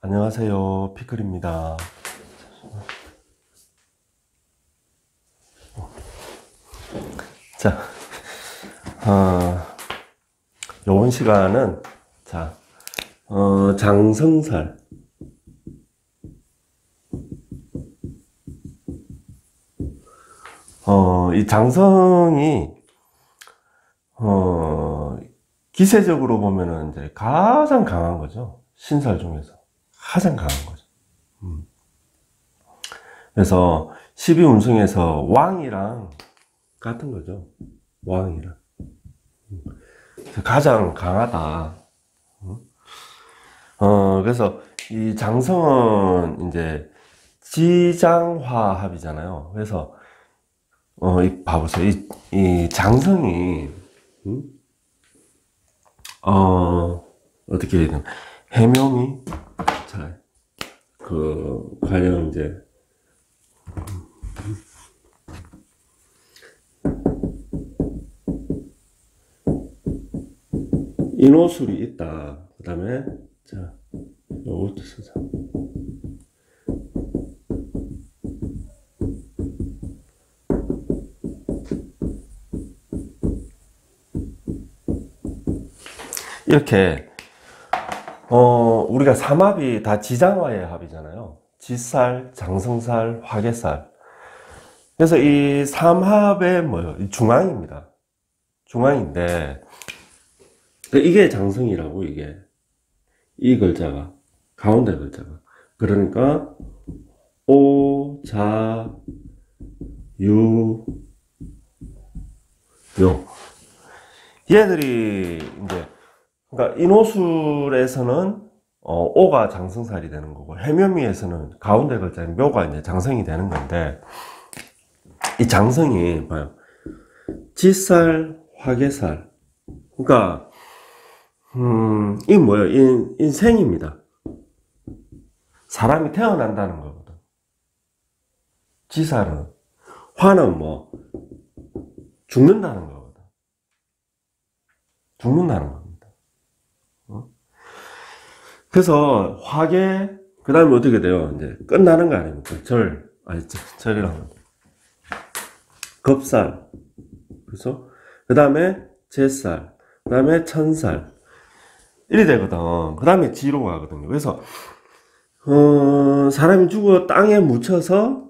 안녕하세요, 피클입니다. 자, 요번 시간은, 장성살. 이 장성이, 기세적으로 보면은 이제 가장 강한 거죠. 신살 중에서. 가장 강한 거죠. 그래서 12운승에서 왕이랑 같은 거죠. 왕이랑. 가장 강하다. 그래서 이 장성은 이제 지장화합이잖아요. 그래서, 봐보세요. 이 장성이, 어떻게 해야 되나. 해명이, 과연 이제, 인호술이 있다. 그 다음에, 요것도 쓰자. 이렇게, 우리가 삼합이 다 지장화의 합이잖아요. 지살, 장성살, 화개살. 그래서 이 삼합의 뭐요? 중앙입니다. 중앙인데, 이게 장성이라고, 이게. 이 글자가. 가운데 글자가. 그러니까, 오, 자, 유, 요. 얘들이, 이제, 그러니까, 인호술에서는, 오가 장성살이 되는 거고, 해묘미에서는 가운데 글자인 묘가 이제 장성이 되는 건데, 이 장성이, 뭐요? 지살, 화개살. 그러니까, 이 뭐예요? 인생입니다. 사람이 태어난다는 거거든. 지살은. 화는 뭐, 죽는다는 거거든. 죽는다는 겁니다. 그래서, 화계, 그 다음에 어떻게 돼요? 이제, 끝나는 거 아닙니까? 절이라고. 겁살. 그래서, 그 다음에, 제살. 그 다음에, 천살. 이래 되거든. 그 다음에 지로 가거든요. 그래서, 사람이 죽어 땅에 묻혀서,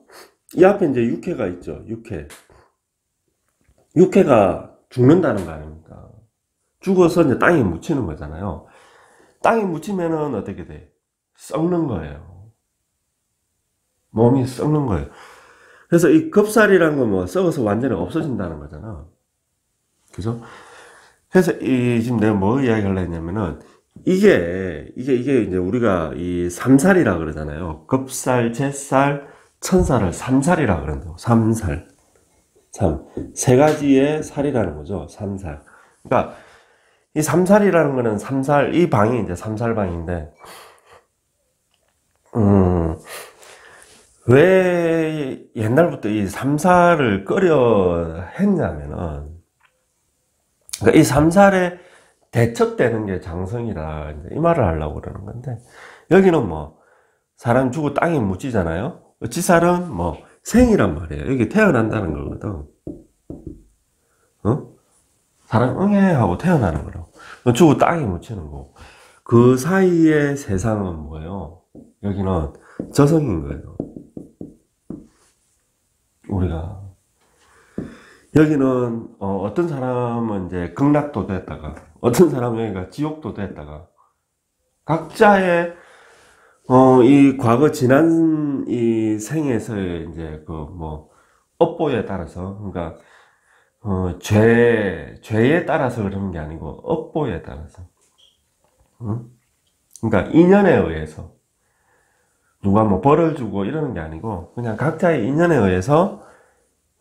이 앞에 이제 육회가 있죠. 육회. 육회가 죽는다는 거 아닙니까? 죽어서 이제 땅에 묻히는 거잖아요. 땅에 묻히면은 어떻게 돼? 썩는 거예요. 몸이 썩는 거예요. 그래서 이 겁살이란 건 뭐 썩어서 완전히 없어진다는 거잖아. 그죠? 그래서 지금 내가 뭐 이야기하려 했냐면은 이게 이제 우리가 이 삼살이라 그러잖아요. 겁살, 제살, 천살을 삼살이라 그런다고. 삼살. 세 가지의 살이라는 거죠. 삼살. 그러니까 이 삼살이라는 거는 이 방이 이제 삼살방인데, 왜 옛날부터 이 삼살을 끓여 했냐면은, 그러니까 이 삼살에 대척되는 게 장성이라 이 말을 하려고 그러는 건데, 여기는 뭐 사람 죽고 땅에 묻히잖아요. 지살은 뭐 생이란 말이에요. 여기 태어난다는 거거든. 사람 응애 하고 태어나는 거라고. 죽고 땅에 묻히는 거고. 그 사이의 세상은 뭐예요? 여기는 저성인 거예요. 우리가. 여기는, 어떤 사람은 이제 극락도 됐다가, 어떤 사람은 여기가 지옥도 됐다가, 각자의, 이 과거 지난 이 생에서의 이제 업보에 따라서, 그러니까, 죄에 따라서 그러는 게 아니고, 업보에 따라서. 그러니까, 인연에 의해서. 누가 뭐 벌을 주고 이러는 게 아니고, 그냥 각자의 인연에 의해서,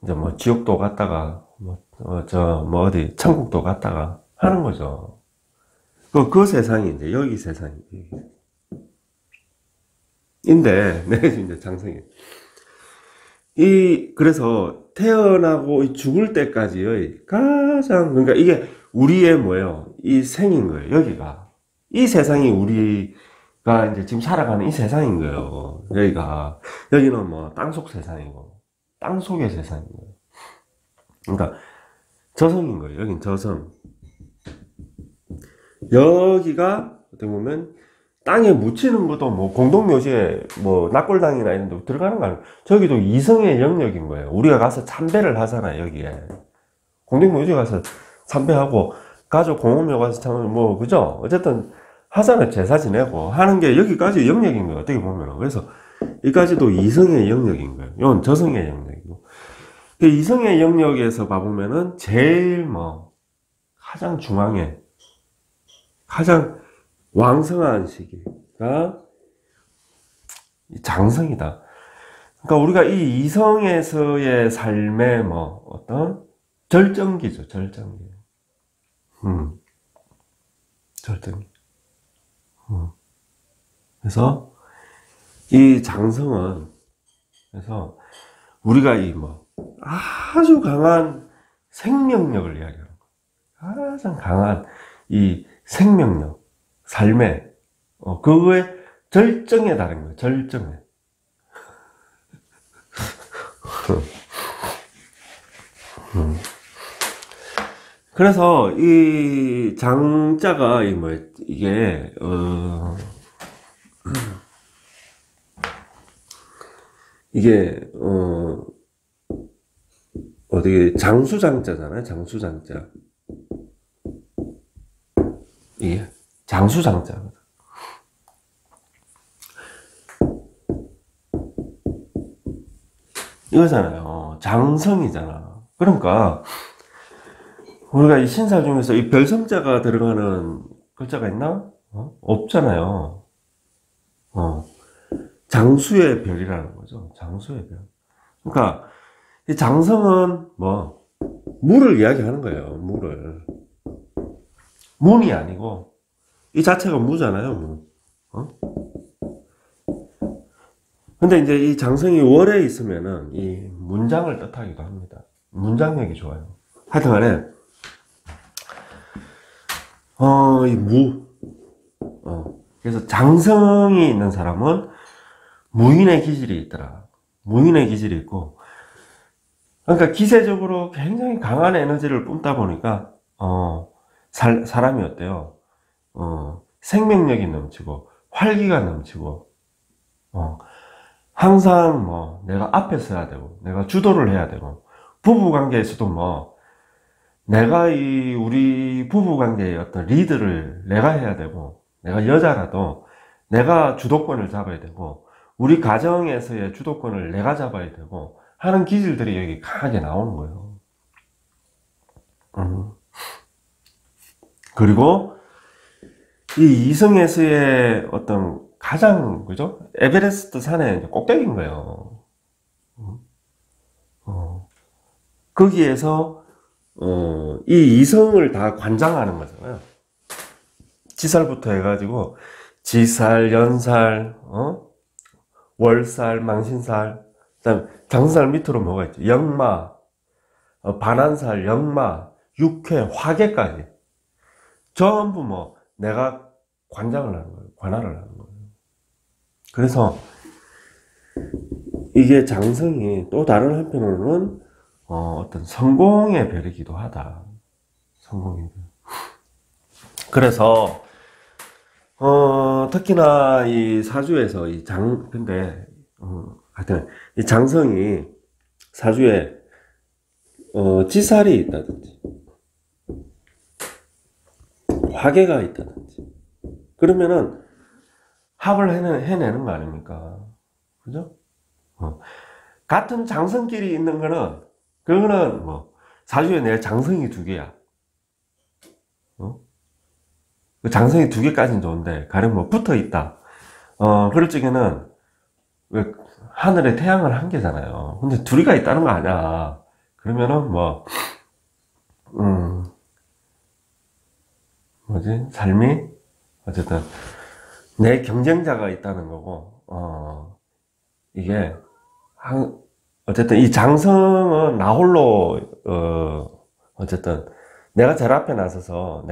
이제 뭐 지옥도 갔다가, 어디, 천국도 갔다가 하는 거죠. 그 세상이 이제 여기 세상이지. 인데, 내가 이제 장성이. 그래서 태어나고 죽을 때까지의 가장, 그러니까 이게 우리의 뭐예요? 이 생인 거예요, 여기가. 이 세상이 이제 지금 살아가는 이 세상인 거예요. 여기는 뭐 땅속 세상이고, 땅속의 세상인 거예요. 그러니까 저성인 거예요. 여긴 저성. 여기가 어떻게 보면 땅에 묻히는 것도 뭐 공동묘지에 뭐 낙골당이나 이런 데 들어가는 거 아니에요. 저기도 이성의 영역인 거예요. 우리가 가서 참배를 하잖아요. 여기에 공동묘지 가서 참배하고 가족 공원묘 가서 참 뭐 그죠? 어쨌든 하잖아요. 제사 지내고 하는 게 여기까지 영역인 거예요. 어떻게 보면. 그래서 여기까지도 이성의 영역인 거예요. 이건 저성의 영역이고, 그 이성의 영역에서 봐보면은 제일 뭐 가장 중앙에 가장 왕성한 시기가 장성이다. 그러니까 우리가 이 이성에서의 삶의 뭐 어떤 절정기죠, 절정기. 절정기. 그래서 이 장성은, 그래서 우리가 이 뭐 아주 강한 생명력을 이야기하는 거예요. 가장 강한 이 생명력, 삶의 그거의 절정에 다른 거예요. 절정에. 그래서 이 장자가 이게 어떻게 장수장자잖아요. 장수장자. 이게 장수장자. 이거잖아요. 장성이잖아. 그러니까 우리가 이 신살 중에서 이 별성자가 들어가는 글자가 있나? 없잖아요. 장수의 별이라는 거죠. 장수의 별. 그러니까 이 장성은 뭐 물을 이야기하는 거예요. 물을. 문이 아니고 이 자체가 무잖아요. 무. 근데 이제 이 장성이 월에 있으면은 이 문장을 뜻하기도 합니다. 문장력이 좋아요. 하여튼 간에 이 무. 그래서 장성이 있는 사람은 무인의 기질이 있더라. 무인의 기질이 있고, 그러니까 기세적으로 굉장히 강한 에너지를 뿜다 보니까 사람이 어때요? 생명력이 넘치고 활기가 넘치고, 항상 뭐 내가 앞에 서야 되고, 내가 주도를 해야 되고, 부부 관계에서도 뭐 내가 우리 부부 관계의 어떤 리드를 내가 해야 되고, 내가 여자라도 내가 주도권을 잡아야 되고, 우리 가정에서의 주도권을 내가 잡아야 되고 하는 기질들이 여기 강하게 나오는 거예요. 그리고 이 이성에서의 어떤 가장, 그죠? 에베레스트 산의 꼭대기인 거예요. 거기에서 이 이성을 다 관장하는 거잖아요. 지살부터 해가지고 지살, 연살, 월살, 망신살, 그다음 장살 밑으로 뭐가 있죠? 역마, 반한살, 역마, 육회, 화계까지 전부 뭐 내가 관장을 하는 거예요. 관할을 하는 거예요. 그래서 이게 장성이 또 다른 한편으로는 어떤 성공의 별이기도 하다. 성공의 별. 그래서 특히나 이 사주에서 근데 하여튼 이 장성이 사주에 지살이 있다든지 화계가 있다든지 그러면은 합을 해내는 거 아닙니까? 그죠? 같은 장성끼리 있는 거는 그거는 뭐 사주에 내 장성이 2개야. 그 장성이 2개까지는 좋은데 가령 뭐 붙어 있다. 그럴 적에는 왜 하늘에 태양은 1개잖아요. 근데 2개가 있다는 거 아니야. 그러면은 뭐 뭐지? 삶이 어쨌든 내 경쟁자가 있다는 거고, 이게 어쨌든 이 장성은 나 홀로 어쨌든 내가 제일 앞에 나서서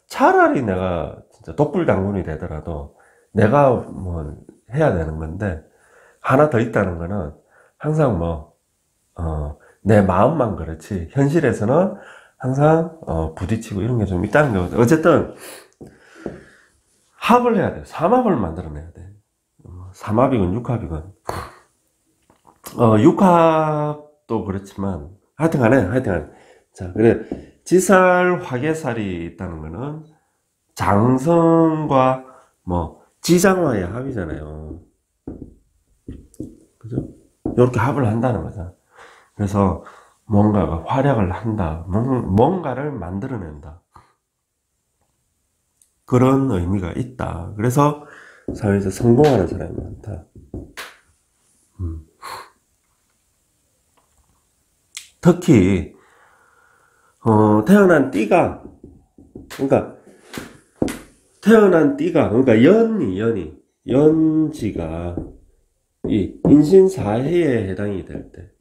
차라리 내가 진짜 독불장군이 되더라도 내가 뭐 해야 되는 건데, 하나 더 있다는 거는 항상 내 마음만 그렇지, 현실에서는 항상, 부딪히고 이런 게 좀 있다는 거거든. 어쨌든, 합을 해야 돼. 삼합을 만들어내야 돼. 삼합이건 육합이건. 육합도 그렇지만, 하여튼 간에. 자, 그래. 지살, 화개살이 있다는 거는 장성과 지장화의 합이잖아요. 그죠? 이렇게 합을 한다는 거죠. 그래서 뭔가가 활약을 한다. 뭔가를 만들어낸다. 그런 의미가 있다. 그래서 사회에서 성공하는 사람이 많다. 특히 태어난 띠가, 그러니까 연지가 이 인신사해에 해당이 될 때,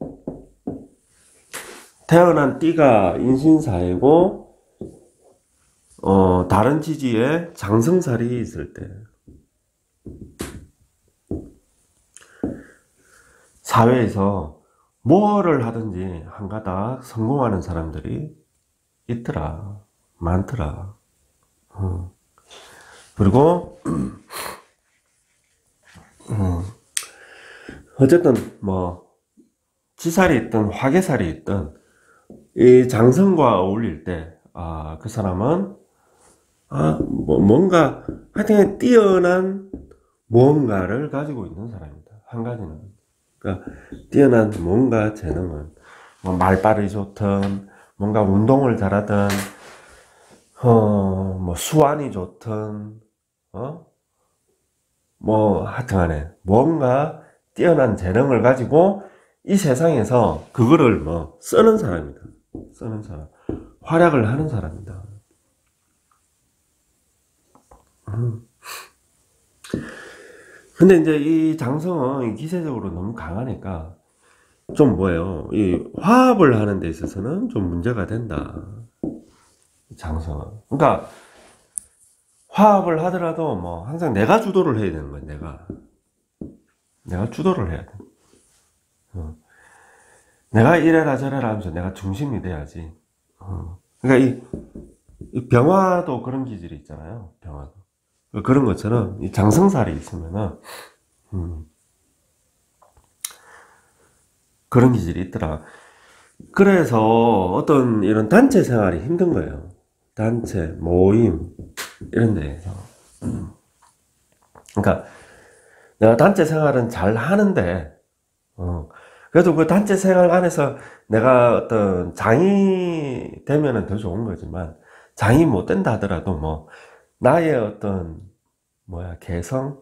태어난 띠가 인신사해고 다른 지지에 장성살이 있을 때, 사회에서 뭐를 하든지 한가닥 성공하는 사람들이 있더라. 많더라. 그리고 어쨌든 지살이 있든 화개살이 있든 이 장성과 어울릴 때, 그 사람은 뭔가 하여튼 뛰어난 무언가를 가지고 있는 사람이다. 한 가지는, 그러니까 뛰어난 뭔가 재능은 말빨이 좋든, 뭔가 운동을 잘하든, 수완이 좋든, 하여튼 간에 뭔가 뛰어난 재능을 가지고 이 세상에서 그거를 쓰는 사람이다. 쓰는 사람, 활약을 하는 사람이다. 근데 이제 이 장성은 기세적으로 너무 강하니까 좀 이 화합을 하는 데 있어서는 좀 문제가 된다. 장성은. 그러니까 화합을 하더라도 항상 내가 주도를 해야 되는 거야. 내가 주도를 해야 돼. 내가 이래라 저래라 하면서 내가 중심이 돼야지. 그러니까 이 병화도 그런 기질이 있잖아요. 병화도. 그런 것처럼 이 장성살이 있으면은 그런 기질이 있더라. 그래서 어떤 이런 단체 생활이 힘든 거예요. 단체, 모임 이런 데에서. 그러니까 내가 단체 생활은 잘 하는데 그래도 그 단체 생활 안에서 내가 어떤 장이 되면은 더 좋은 거지만, 장이 못 된다 하더라도 나의 어떤 개성,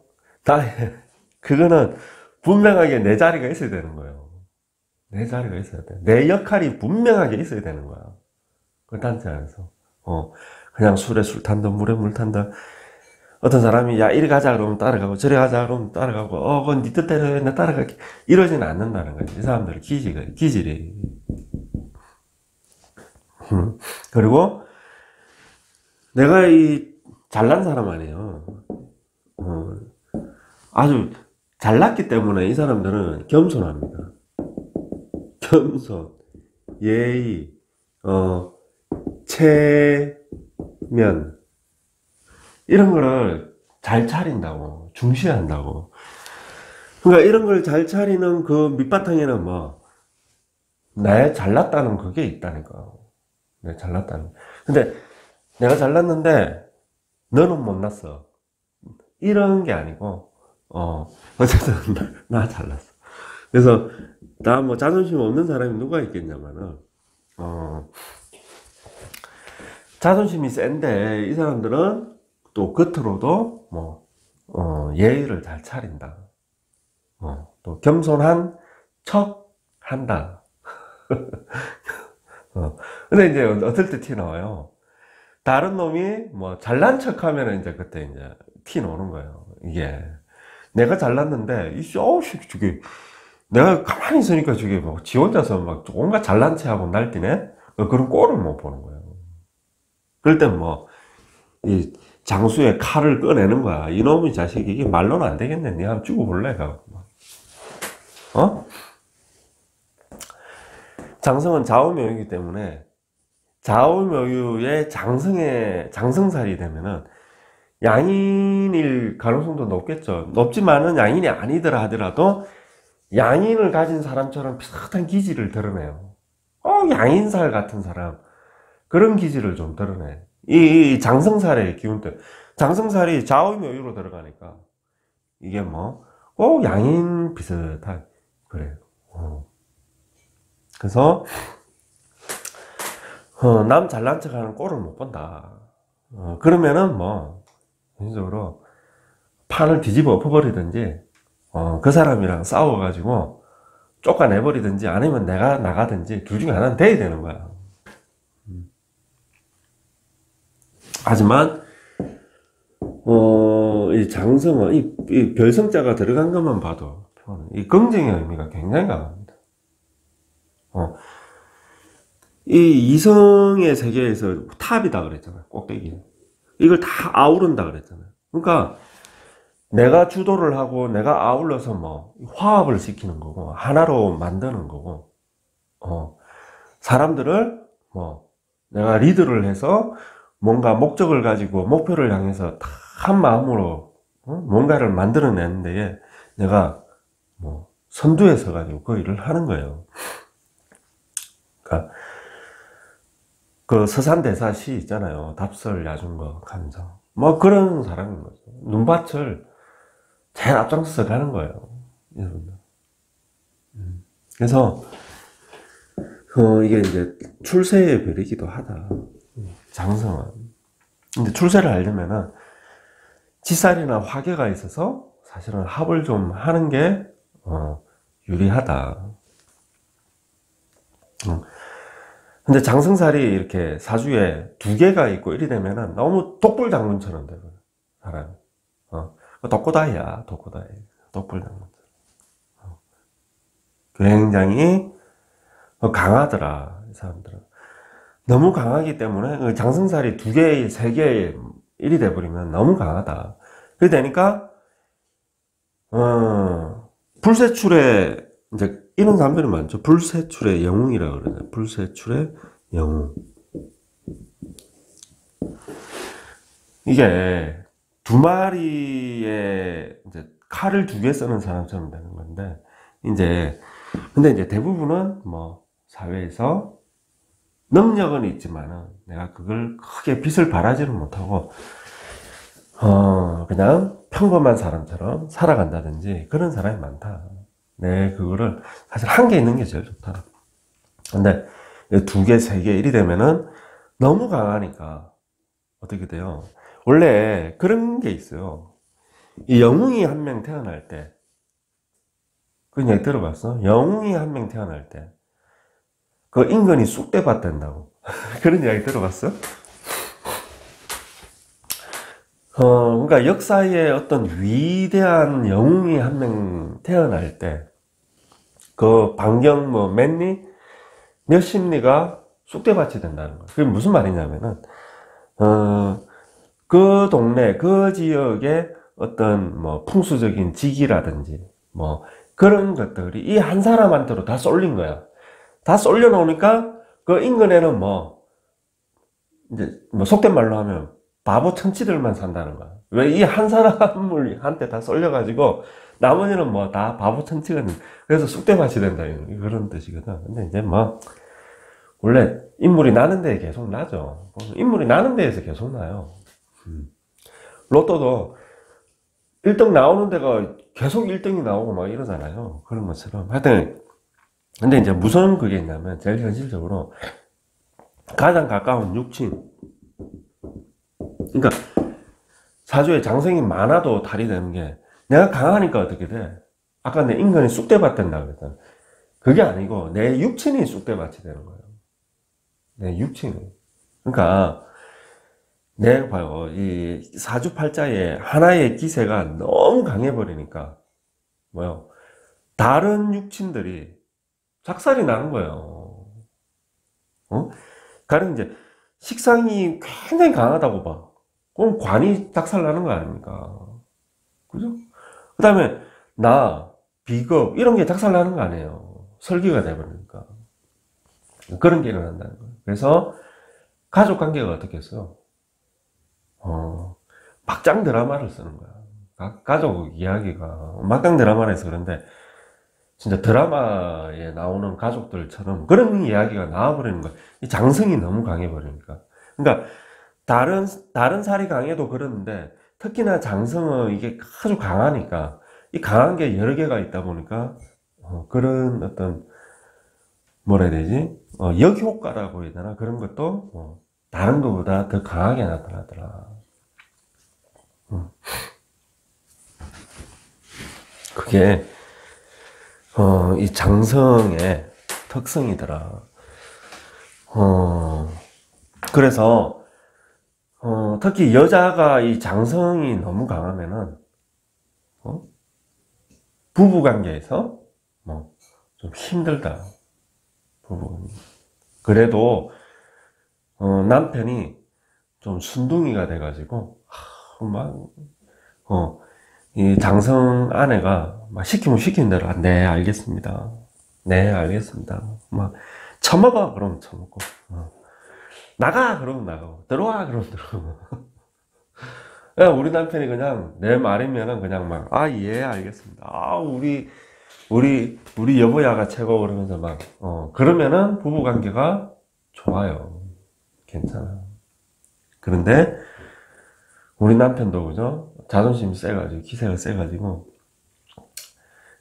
그거는 분명하게 내 자리가 있어야 되는 거예요. 내 자리가 있어야 돼. 내 역할이 분명하게 있어야 되는 거야. 그 단체 안에서. 그냥 술에 술 탄다, 물에 물 탄다. 어떤 사람이 야 이리 가자 그러면 따라가고, 저리 가자 그러면 따라가고, 그건 네 뜻대로 해, 나 따라갈게, 이러지는 않는다는 거지. 이 사람들의 기질이. 그리고 내가 이 잘난 사람 아니에요. 아주 잘났기 때문에 이 사람들은 겸손합니다. 겸손, 예의, 체면, 이런 거를 잘 차린다고, 중시한다고. 그러니까 이런 걸 잘 차리는 그 밑바탕에는 나의 잘났다는 그게 있다니까. 내가 잘났다는. 근데 내가 잘났는데 너는 못났어. 이런 게 아니고, 어쨌든 나 잘났어. 그래서 나 자존심 없는 사람이 누가 있겠냐면은, 자존심이 센데 이 사람들은 또 겉으로도 예의를 잘 차린다. 또 겸손한 척 한다. 근데 이제 어떨 때 티 나와요. 다른 놈이 잘난 척 하면 이제 그때 이제 티 나오는 거예요. 이게 내가 잘났는데 저게 내가 가만히 있으니까 저게 지 혼자서 온갖 잘난 체 하고 날뛰네. 그런 꼴을 못 보는 거예요. 그럴 땐 이 장수의 칼을 꺼내는 거야. 이놈의 자식이 이게 말로는 안 되겠네. 니 한번 죽어볼래? 어? 장성은 좌우묘유이기 때문에 좌우묘유의 장성살이 되면은 양인일 가능성도 높겠죠. 높지만은 양인이 아니더라 하더라도 양인을 가진 사람처럼 비슷한 기질을 드러내요. 양인살 같은 사람. 그런 기질을 좀 드러내. 이 장성살의 기운들. 장성살이 좌우묘유로 들어가니까 이게 뭐, 양인 비슷한, 그래요. 그래서, 남 잘난 척 하는 꼴을 못 본다. 그러면은 뭐, 전적으로 판을 뒤집어 엎어버리든지, 그 사람이랑 싸워가지고 쫓아내버리든지 아니면 내가 나가든지 둘 중에 하나는 돼야 되는 거야. 하지만, 이 장성은, 이 별성자가 들어간 것만 봐도, 이 긍정의 의미가 굉장히 강합니다. 이 이성의 세계에서 탑이다 그랬잖아요. 꼭대기. 이걸 다 아우른다 그랬잖아요. 그러니까 내가 주도를 하고 내가 아울러서 뭐 화합을 시키는 거고 하나로 만드는 거고 사람들을 뭐 내가 리드를 해서 뭔가 목적을 가지고 목표를 향해서 다 한 마음으로 뭔가를 만들어내는 데에 내가 뭐 선두에 서가지고 그 일을 하는 거예요. 그러니까 그 서산대사 시 있잖아요. 답설, 야중거, 감성. 뭐 그런 사람인 거죠. 눈밭을 제일 앞장서서 가는 거예요. 여러분들. 그래서 이게 이제 출세의 별이기도 하다. 장성은. 근데 출세를 하려면은 지살이나 화계가 있어서 사실은 합을 좀 하는 게 유리하다. 근데 장성살이 이렇게 사주에 2개가 있고 이리 되면은 너무 독불장군처럼 되거든, 사람이. 독고다이야, 독고다이. 독불장군. 굉장히 강하더라, 이 사람들은. 너무 강하기 때문에 장성살이 2개, 3개, 일이 돼버리면 너무 강하다. 그래 되니까, 불세출에, 이제 이런 사람들이 많죠. 불세출의 영웅이라고 그러죠. 불세출의 영웅. 이게 2마리의 이제 칼을 2개 쓰는 사람처럼 되는 건데, 근데 이제 대부분은 뭐 사회에서 능력은 있지만은 내가 그걸 크게 빛을 발하지는 못하고 그냥 평범한 사람처럼 살아간다든지 그런 사람이 많다. 그거를 사실 한 개 있는 게 제일 좋다. 근데 2개, 3개 일이 되면은 너무 강하니까 어떻게 돼요? 원래 그런 게 있어요. 이 영웅이 한 명 태어날 때, 그런 얘기 들어봤어? 영웅이 한 명 태어날 때, 그 인간이 쑥대밭 된다고. 그런 이야기 들어봤어? 그러니까 역사에 어떤 위대한 영웅이 한 명 태어날 때, 그 반경 몇십 리가 쑥대밭이 된다는 거예요. 그게 무슨 말이냐면은, 그 동네, 그 지역의 어떤 뭐 풍수적인 지기라든지, 뭐 그런 것들이 이 한 사람한테로 다 쏠린 거야. 다 쏠려 놓으니까 그 인근에는 이제 속된 말로 하면 바보 천치들만 산다는 거야. 왜 이 한 사람한테 다 쏠려가지고 나머지는 뭐 다 바보 천치가, 그래서 쑥대밭이 된다, 그런 뜻이거든. 근데 이제 원래 인물이 나는 데에 계속 나죠. 인물이 나는 데에서 계속 나요. 로또도 1등 나오는 데가 계속 1등이 나오고 막 이러잖아요. 그런 것처럼. 하여튼, 근데 이제 무슨 그게 있냐면, 제일 현실적으로, 가장 가까운 육친. 그러니까, 사주에 장생이 많아도 달이 되는 게, 내가 강하니까 어떻게 돼? 아까 내 인간이 쑥대밭 된다고 그랬잖아. 그게 아니고, 내 육친이 쑥대밭이 되는 거예요. 내 육친이. 그러니까, 내가 봐요. 이 사주팔자에 하나의 기세가 너무 강해버리니까, 다른 육친들이 작살이 나는 거예요. 가령 이제, 식상이 굉장히 강하다고 봐. 그럼 관이 작살나는 거 아닙니까? 그죠? 그 다음에 나, 비겁 이런 게 작살나는 거 아니에요. 설계가 돼버리니까. 그런 게 일어난다는 거예요. 그래서 가족 관계가 어떻게 했어? 막장 드라마를 쓰는 거야. 가족 이야기가 막장 드라마를 해서 그런데 진짜 드라마에 나오는 가족들처럼 그런 이야기가 나와버리는 거야. 이 장성이 너무 강해버리니까. 그러니까 다른 살이 강해도 그러는데 특히나 장성은 이게 아주 강하니까 이 강한 게 여러 개가 있다 보니까 그런 어떤 뭐라 해야 되지? 역효과라고 해야 되나? 그런 것도 다른 것보다 더 강하게 나타나더라. 그게 이 장성의 특성이더라. 그래서 특히 여자가 이 장성이 너무 강하면은 부부관계에서 좀 힘들다. 부부관계. 그래도 남편이 좀 순둥이가 돼가지고 이 장성 아내가 막 시키면 시키는 대로 네 알겠습니다. 네 알겠습니다. 막 처먹어 그러면 처먹고 나가 그러면 나가고 들어와 그러면 들어오고 그냥 우리 남편이 그냥 내 말이면은 그냥 막 예 알겠습니다. 우리 여보야가 최고 그러면서 막 그러면은 부부관계가 좋아요. 괜찮아. 그런데 우리 남편도 그죠? 자존심이 세가지고 기세가 세가지고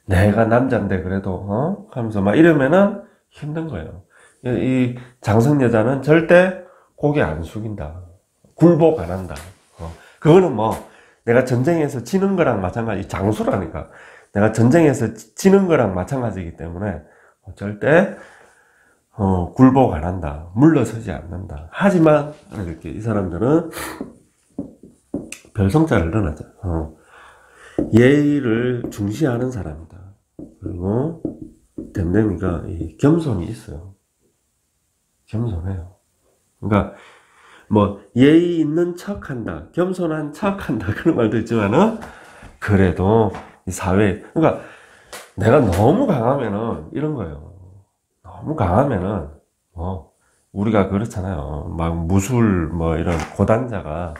내가 남자인데 그래도 하면서 막 이러면은 힘든 거예요. 이 장성 여자는 절대 고개 안 숙인다. 굴복 안 한다. 그거는 뭐 내가 전쟁에서 지는 거랑 마찬가지. 장수라니까 내가 전쟁에서 지는 거랑 마찬가지이기 때문에 절대 굴복 안 한다. 물러서지 않는다. 하지만 이렇게 이 사람들은 별성자를 넣어놨죠. 예의를 중시하는 사람이다. 그리고 댐댐이가 겸손이 있어요. 겸손해요. 그러니까 뭐 예의 있는 척한다, 겸손한 척한다 그런 말도 있지만은 그래도 이 사회 그러니까 내가 너무 강하면은 이런 거예요. 너무 강하면은 우리가 그렇잖아요. 막 무술 뭐 이런 고단자가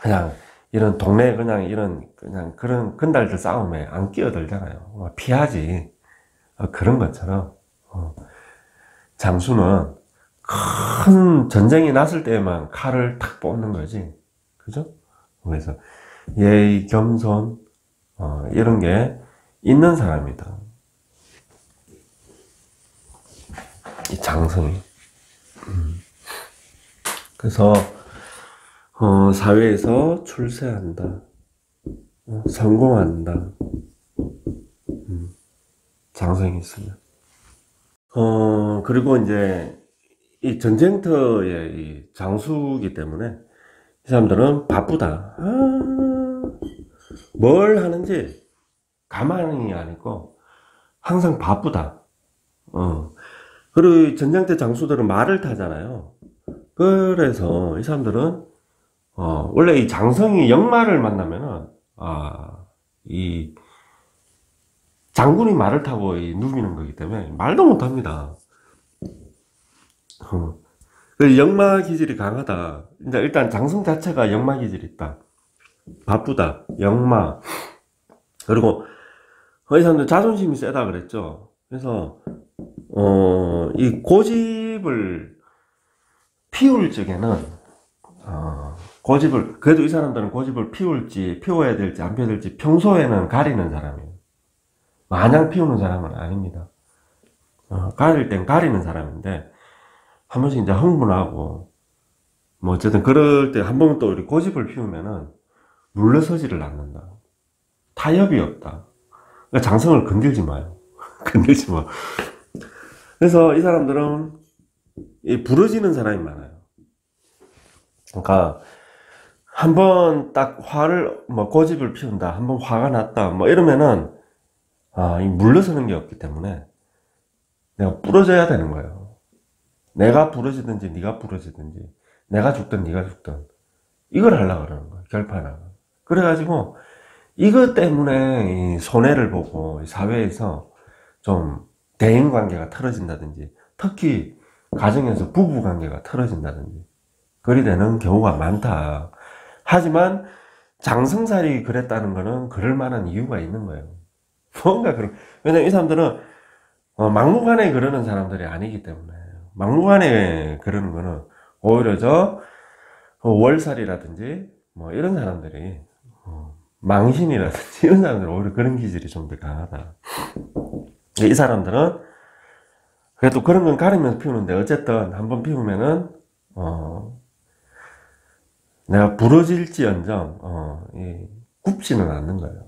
그냥 이런 동네 그냥 그런 근달들 싸움에 안 끼어들잖아요. 피하지. 그런 것처럼 장수는 큰 전쟁이 났을 때만 칼을 탁 뽑는 거지. 그죠? 그래서 예의, 겸손 이런 게 있는 사람이다. 이 장성이. 그래서 사회에서 출세한다. 성공한다. 장성이 있으면. 그리고 이제 이 전쟁터의 이 장수기 때문에 이 사람들은 바쁘다. 뭘 하는지 가만히 안 있고 항상 바쁘다. 그리고 전쟁터 장수들은 말을 타잖아요. 그래서 이 사람들은 원래 이 장성이 역마를 만나면은 이 장군이 말을 타고 누비는 거기 때문에 말도 못합니다. 역마 기질이 강하다. 이제 일단 장성 자체가 역마 기질이 있다. 바쁘다. 역마. 그리고 이 사람들 자존심이 세다 그랬죠. 그래서 이 고집을 피울 적에는 그래도 이 사람들은 고집을 피워야 될지 안 피워야 될지 평소에는 가리는 사람이에요. 마냥 피우는 사람은 아닙니다. 가릴 땐 가리는 사람인데 한 번씩 이제 흥분하고 뭐 어쨌든 그럴 때 한 번 또 우리 고집을 피우면은 물러서지를 않는다. 타협이 없다. 그러니까 장성을 건들지 마요. 건들지 마. 그래서 이 사람들은 부러지는 사람이 많아요. 그러니까 한 번 딱 고집을 피운다. 한 번 화가 났다. 뭐 이러면은 물러서는 게 없기 때문에 내가 부러져야 되는 거예요. 내가 부러지든지 네가 부러지든지 내가 죽든 네가 죽든 이걸 하려고 그러는 거예요. 결판을. 그래가지고 이것 때문에 이 손해를 보고 사회에서 좀 대인관계가 틀어진다든지, 특히 가정에서 부부관계가 틀어진다든지 그리 되는 경우가 많다. 하지만 장승살이 그랬다는 거는 그럴 만한 이유가 있는 거예요. 뭔가 그런, 왜냐면 이 사람들은 막무가내 그러는 사람들이 아니기 때문에. 막무가내 그러는 거는 오히려 월살이라든지 뭐 이런 사람들이, 망신이라든지 이런 사람들은 오히려 그런 기질이 좀 더 강하다. 이 사람들은 그래도 그런 건 가리면서 피우는데, 어쨌든 한번 피우면은 내가 부러질지언정 굽지는 않는 거예요.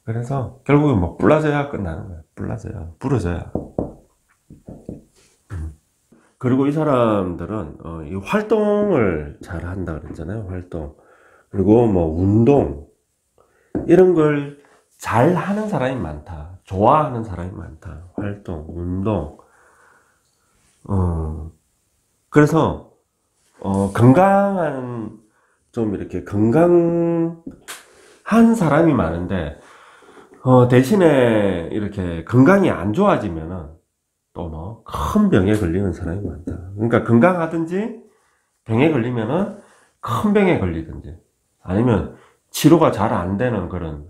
그래서 결국엔 뭐 불라져야 끝나는 거예요. 불라져야, 부러져야. 그리고 이 사람들은 이 활동을 잘 한다 그랬잖아요. 활동. 그리고 뭐 운동 이런 걸 잘 하는 사람이 많다. 좋아하는 사람이 많다. 활동, 운동. 그래서 건강한, 좀 이렇게 건강한 사람이 많은데, 대신에 이렇게 건강이 안 좋아지면은 또 뭐 큰 병에 걸리는 사람이 많다. 그러니까 건강하든지 병에 걸리면은 큰 병에 걸리든지, 아니면 치료가 잘 안 되는 그런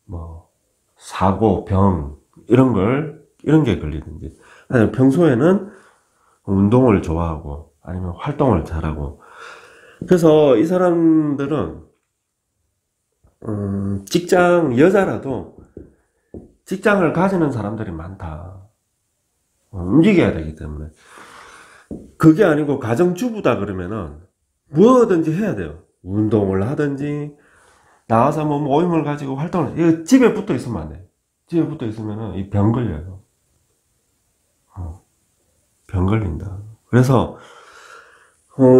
뭐 사고, 병 이런 게 걸리든지, 아니면 평소에는 운동을 좋아하고 아니면 활동을 잘하고. 그래서 이 사람들은 여자라도 직장을 가지는 사람들이 많다. 움직여야 되기 때문에. 그게 아니고 가정주부다 그러면은 뭐든지 해야 돼요. 운동을 하든지 나와서 뭐 모임을 가지고 활동을. 이거 집에 붙어 있으면 안 돼. 집에 붙어 있으면은 이 병 걸려요. 병 걸린다. 그래서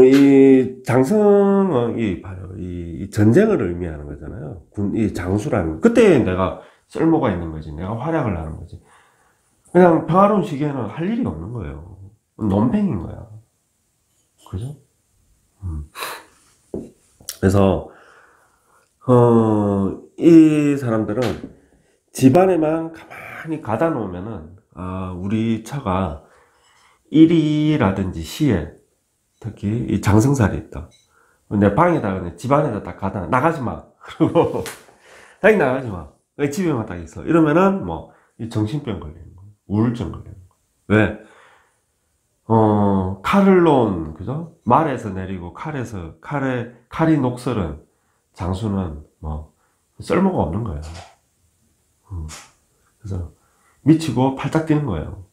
이 장성은 이 전쟁을 의미하는 거잖아요. 이 장수라는, 그때 내가 쓸모가 있는 거지. 내가 활약을 하는 거지. 그냥 평화로운 시기에는 할 일이 없는 거예요. 논팽인 거야. 그죠? 그래서 이 사람들은 집안에만 가만히 가다 놓으면은, 우리 처가 1위라든지 시에 특히 이 장성살이 있다. 내 방에다 그냥 집안에다 딱 가다 나가지 마. 그리고 딱 나가지 마. 집에만 딱 있어. 이러면은 뭐 이 정신병 걸리는 거, 우울증 걸리는 거. 왜? 칼을 놓은, 그죠? 말에서 내리고 칼이 녹슬은 장수는 뭐 쓸모가 없는 거야. 그래서 미치고 팔짝 뛰는 거예요.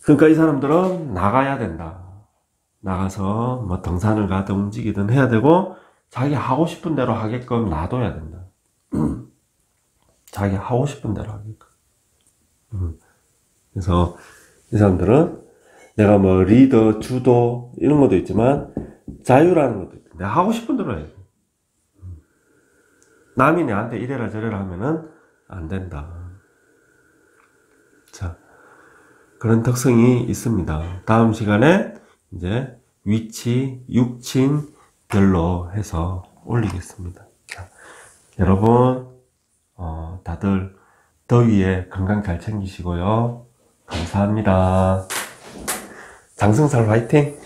그러니까 이 사람들은 나가야 된다. 나가서 뭐 등산을 가든 움직이든 해야 되고, 자기 하고 싶은 대로 하게끔 놔둬야 된다. 자기 하고 싶은 대로 하게끔. 그래서 이 사람들은 내가 뭐 리더, 주도 이런 것도 있지만 자유라는 것도 있다. 내가 하고 싶은 대로 해야 돼. 남이 내한테 이래라 저래라 하면은 안 된다. 자, 그런 특성이 있습니다. 다음 시간에 이제 위치, 육친별로 해서 올리겠습니다. 자, 여러분 다들 더위에 건강 잘 챙기시고요. 감사합니다. 장승살 화이팅!